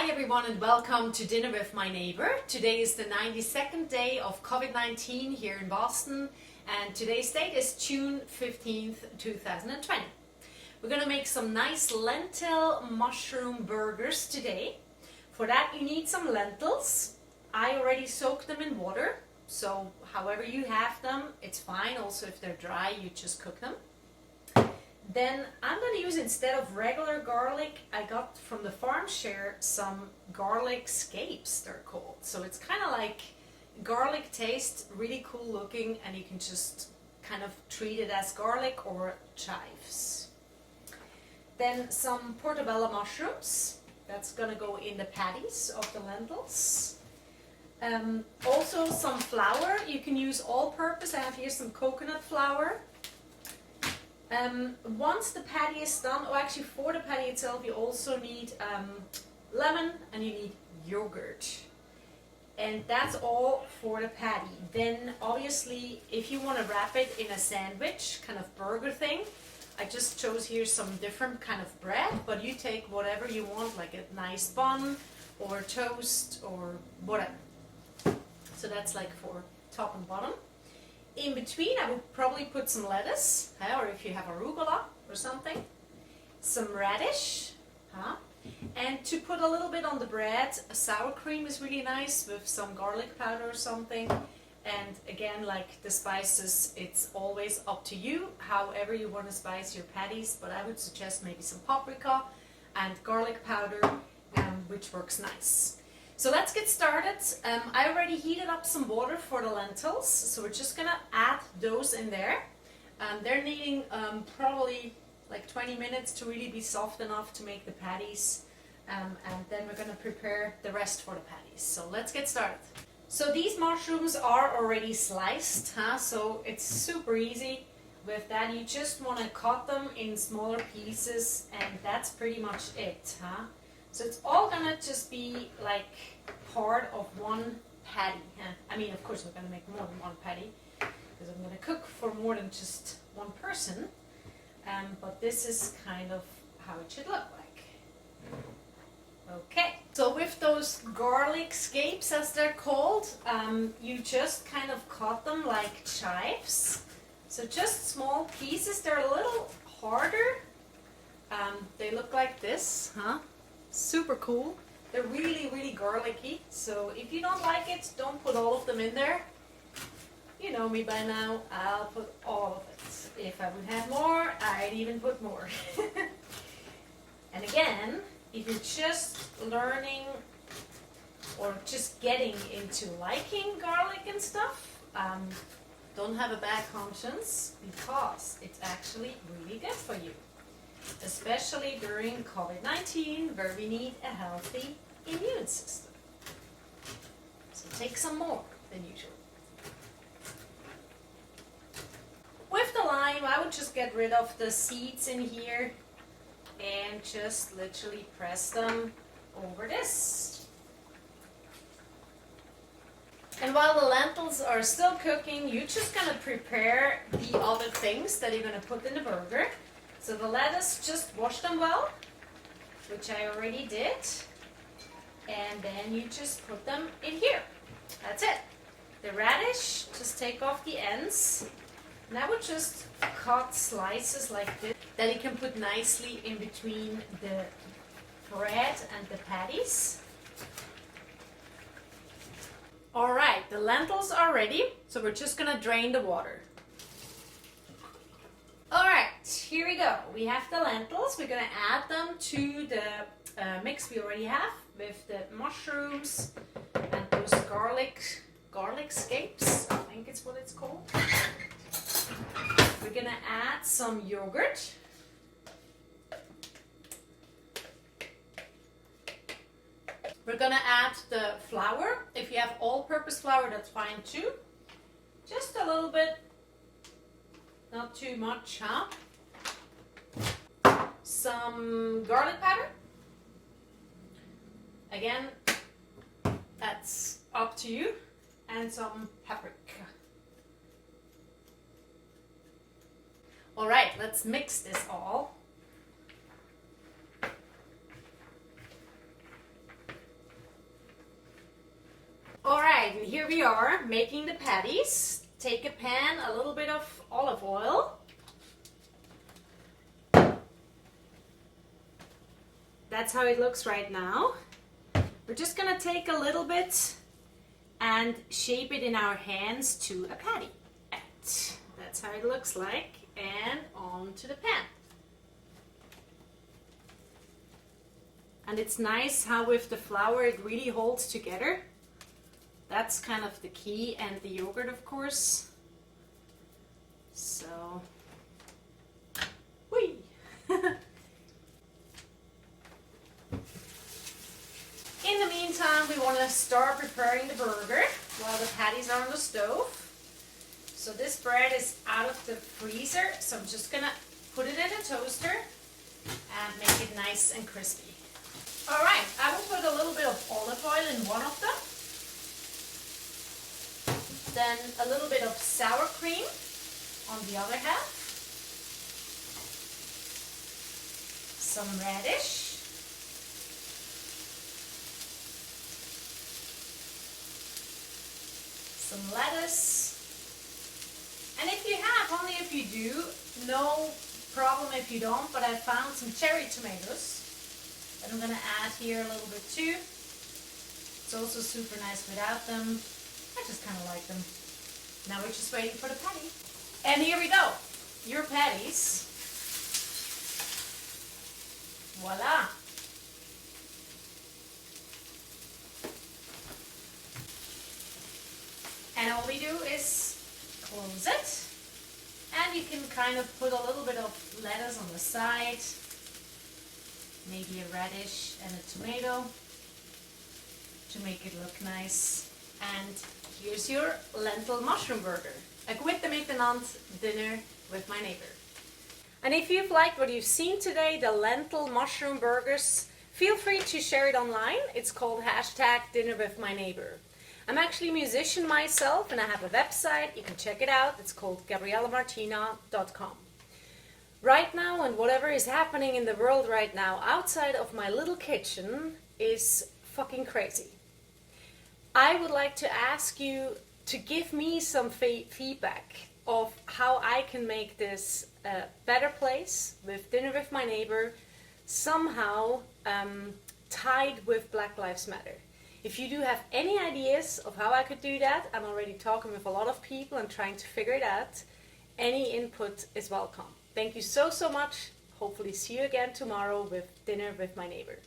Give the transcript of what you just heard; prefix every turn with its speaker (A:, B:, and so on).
A: Hi everyone and welcome to Dinner with My Neighbor. Today is the 92nd day of COVID-19 here in Boston and today's date is June 15th, 2020. We're going to make some nice lentil mushroom burgers today. For that you need some lentils. I already soaked them in water, so however you have them, it's fine. Also if they're dry, you just cook them. Then I'm going to use, instead of regular garlic, I got from the farm share some garlic scapes, they're called. So it's kind of like garlic taste, really cool looking, and you can just kind of treat it as garlic or chives. Then some portobello mushrooms, that's going to go in the patties of the lentils. Also some flour, you can use all-purpose. I have here some coconut flour. Once the patty is done, or actually for the patty itself, you also need lemon and you need yogurt. And that's all for the patty. Then obviously if you want to wrap it in a sandwich, kind of burger thing, I just chose here some different kind of bread, but you take whatever you want, like a nice bun or toast or whatever. So that's like for top and bottom. In between, I would probably put some lettuce, or if you have arugula or something, some radish, and to put a little bit on the bread, a sour cream is really nice with some garlic powder or something. And again, like the spices, it's always up to you, however you want to spice your patties, but I would suggest maybe some paprika and garlic powder, which works nice. So let's get started. I already heated up some water for the lentils, so we're just gonna add those in there. They're needing probably like 20 minutes to really be soft enough to make the patties, and then we're gonna prepare the rest for the patties. So let's get started. So these mushrooms are already sliced, so it's super easy. With that, you just want to cut them in smaller pieces, and that's pretty much it. So it's all gonna just be like part of one patty. I mean, of course, we're gonna make more than one patty because I'm gonna cook for more than just one person. But this is kind of how it should look like. Okay, so with those garlic scapes, as they're called, you just kind of cut them like chives. So just small pieces. They're a little harder. They look like this, Super cool. They're really, really garlicky. So if you don't like it, don't put all of them in there. You know me by now, I'll put all of it. If I would have more, I'd even put more. And again, if you're just learning or just getting into liking garlic and stuff, don't have a bad conscience, because it's actually really good for you. Especially during COVID-19, where we need a healthy immune system. So take some more than usual. With the lime, I would just get rid of the seeds in here and just literally press them over this. And while the lentils are still cooking, you're just going to prepare the other things that you're going to put in the burger. So the lettuce, just wash them well, which I already did, and then you just put them in here. That's it. The radish, just take off the ends, and I would just cut slices like this that you can put nicely in between the bread and the patties. Alright, the lentils are ready, so we're just gonna drain the water. Alright, here we go. We have the lentils. We're going to add them to the mix we already have with the mushrooms and those garlic scapes, I think it's what it's called. We're going to add some yogurt. We're going to add the flour. If you have all-purpose flour, that's fine too. Just a little bit. Not too much, Some garlic powder. Again, that's up to you. And some paprika. Alright, let's mix this all. here we are making the patties. Take a pan, a little bit of olive oil. That's how it looks right now. We're just gonna take a little bit and shape it in our hands to a patty. That's how it looks like, and onto the pan. And it's nice how with the flour it really holds together. That's kind of the key, and the yogurt, of course. So, whee! In the meantime, we want to start preparing the burger while the patties are on the stove. So this bread is out of the freezer, so I'm just gonna put it in a toaster and make it nice and crispy. Alright, I will put a little bit of olive oil in one of them. Then a little bit of sour cream on the other half. Some radish. Some lettuce. And if you have, only if you do, no problem if you don't, but I found some cherry tomatoes that I'm going to add here a little bit too. It's also super nice without them. I just kind of like them. Now we're just waiting for the patty. And here we go. Your patties. Voila. And all we do is close it. And you can kind of put a little bit of lettuce on the side. Maybe a radish and a tomato to make it look nice. And here's your lentil mushroom burger. A goed miteinander dinner with my neighbor. And if you've liked what you've seen today, the lentil mushroom burgers, feel free to share it online. It's called #dinnerwithmyneighbor. I'm actually a musician myself, and I have a website. You can check it out. It's called gabrielamartina.com. Right now, and whatever is happening in the world right now outside of my little kitchen is fucking crazy. I would like to ask you to give me some feedback of how I can make this a better place with Dinner with My Neighbor, somehow tied with Black Lives Matter. If you do have any ideas of how I could do that, I'm already talking with a lot of people and trying to figure it out. Any input is welcome. Thank you so much. Hopefully see you again tomorrow with Dinner with My Neighbor.